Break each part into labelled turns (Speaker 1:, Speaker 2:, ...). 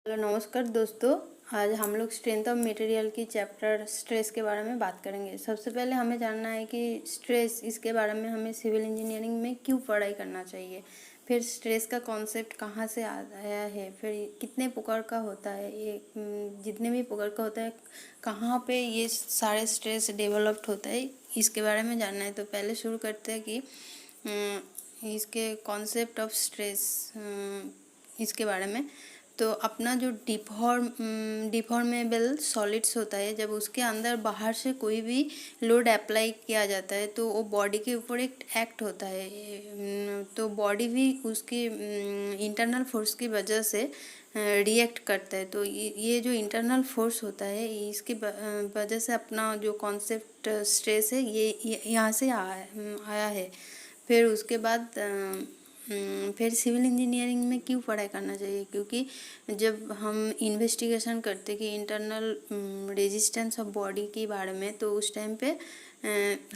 Speaker 1: Hello नमस्कार दोस्तों। आज हम लोग स्ट्रेंथ ऑफ मटेरियल की चैप्टर स्ट्रेस के बारे में बात करेंगे। सबसे पहले हमें जानना है कि स्ट्रेस, इसके बारे में हमें सिविल इंजीनियरिंग में क्यों पढ़ाई करना चाहिए, फिर स्ट्रेस का कॉन्सेप्ट कहाँ से आया है, फिर कितने प्रकार का होता है, ये जितने भी प्रकार का होता है कहाँ पे ये सारे स्ट्रेस डेवलप्ड होता है, इसके बारे में जानना है। तो पहले शुरू करते हैं कि इसके कॉन्सेप्ट ऑफ स्ट्रेस, इसके बारे में। तो अपना जो डिफॉर्मेबल सॉलिड्स होता है, जब उसके अंदर बाहर से कोई भी लोड अप्लाई किया जाता है तो वो बॉडी के ऊपर एक एक्ट होता है। तो बॉडी भी उसकी इंटरनल फोर्स की वजह से रिएक्ट करता है। तो ये जो इंटरनल फोर्स होता है, इसकी वजह से अपना जो कॉन्सेप्ट स्ट्रेस है ये यहाँ से आया है। फिर उसके बाद फिर सिविल इंजीनियरिंग में क्यों पढ़ाई करना चाहिए, क्योंकि जब हम इन्वेस्टिगेशन करते कि इंटरनल रेजिस्टेंस ऑफ बॉडी के बारे में, तो उस टाइम पे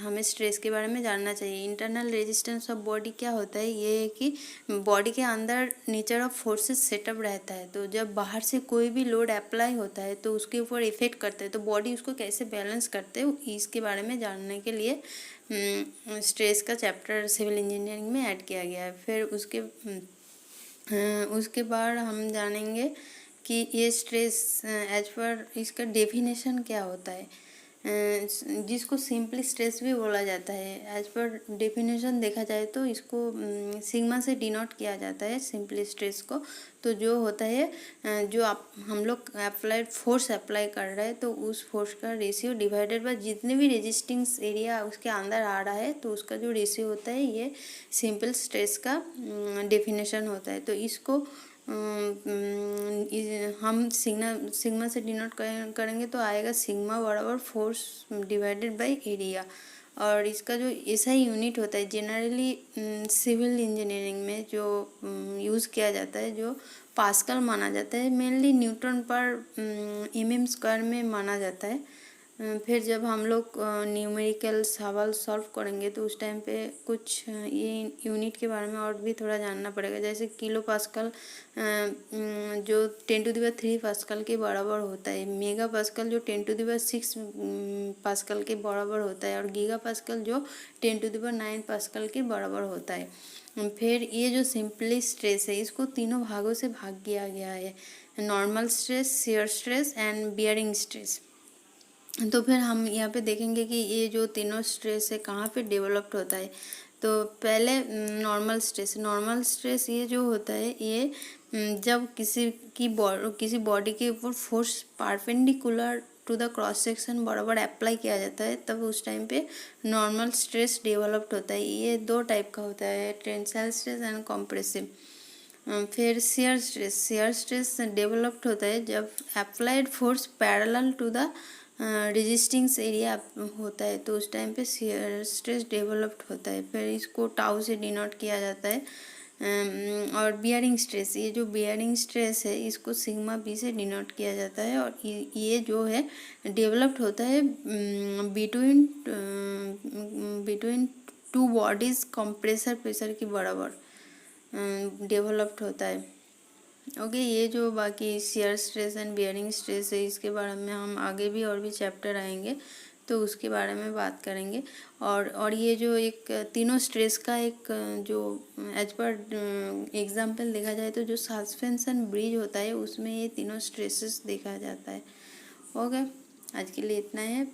Speaker 1: हमें स्ट्रेस के बारे में जानना चाहिए। इंटरनल रेजिस्टेंस ऑफ बॉडी क्या होता है, ये है कि बॉडी के अंदर नेचर ऑफ फोर्सेस सेटअप रहता है। तो जब बाहर से कोई भी लोड अप्लाई होता है तो उसके ऊपर इफेक्ट करता है, तो बॉडी उसको कैसे बैलेंस करते हैं, इसके बारे में जानने के लिए स्ट्रेस का चैप्टर सिविल इंजीनियरिंग में ऐड किया गया है। फिर उसके बाद हम जानेंगे कि ये स्ट्रेस एज पर इसका डेफिनेशन क्या होता है, जिसको सिंपली स्ट्रेस भी बोला जाता है। एज पर डेफिनेशन देखा जाए तो इसको सिग्मा से डिनोट किया जाता है सिंपली स्ट्रेस को। तो जो होता है जो हम लोग अप्लाइड फोर्स अप्लाई कर रहे हैं, तो उस फोर्स का रेशियो डिवाइडेड बाय जितने भी रेजिस्टिंग एरिया उसके अंदर आ रहा है, तो उसका जो रेशियो होता है, ये सिंपल स्ट्रेस का डेफिनेशन होता है। तो इसको हम सिग्मा से डिनोट करेंगे तो आएगा सिग्मा बराबर फोर्स डिवाइडेड बाय एरिया। और इसका जो ऐसा ही यूनिट होता है जनरली सिविल इंजीनियरिंग में जो यूज़ किया जाता है, जो पास्कल माना जाता है, मेनली न्यूटन पर mm स्क्वायर में माना जाता है। फिर जब हम लोग न्यूमेरिकल सवाल सॉल्व करेंगे तो उस टाइम पे कुछ ये यूनिट के बारे में और भी थोड़ा जानना पड़ेगा। जैसे किलो पास्कल जो 10⁻³ पास्कल के बराबर होता है, मेगा पास्कल जो 10⁻6 पास्कल के बराबर होता है, और गीगा पास्कल जो 10⁹ पास्कल के बराबर होता है। फिर ये जो सिंपली स्ट्रेस है, इसको तीनों भागों से भाग किया गया है: normal stress, shear stress and bearing stress. तो फिर हम यहाँ पे देखेंगे कि ये जो तीनों स्ट्रेस है कहाँ पे डेवलप्ड होता है। तो पहले नॉर्मल स्ट्रेस ये जो होता है, ये जब किसी बॉडी के ऊपर force perpendicular to the cross section बराबर अप्लाई किया जाता है, तब उस टाइम पे नॉर्मल स्ट्रेस डेवलप्ड होता है। ये दो टाइप का होता है, टेंसाइल स्ट्रेस एंड कॉम्प्रेसिव। फिर शियर स्ट्रेस डेवलप्ड होता है जब applied force parallel to the resisting area होता है, तो उस टाइम पे शियर स्ट्रेस डेवलप्ड होता है। फिर इसको टाउ से डिनोट किया जाता है। और बियरिंग स्ट्रेस, ये जो बियरिंग स्ट्रेस है, इसको सिग्मा बी से डिनोट किया जाता है। और ये जो है डेवलप्ड होता है between two bodies compressor pressure के बराबर डेवलप्ड होता है। ओके, ये जो बाकी shear stress and bearing stress है, इसके बारे में हम आगे भी और भी चैप्टर आएंगे तो उसके बारे में बात करेंगे। और ये जो एक तीनों स्ट्रेस का एक जो एज पर एग्जांपल देखा जाए तो जो सस्पेंशन ब्रिज होता है, उसमें ये तीनों स्ट्रेसेस देखा जाता है। ओके, आज के लिए इतना है।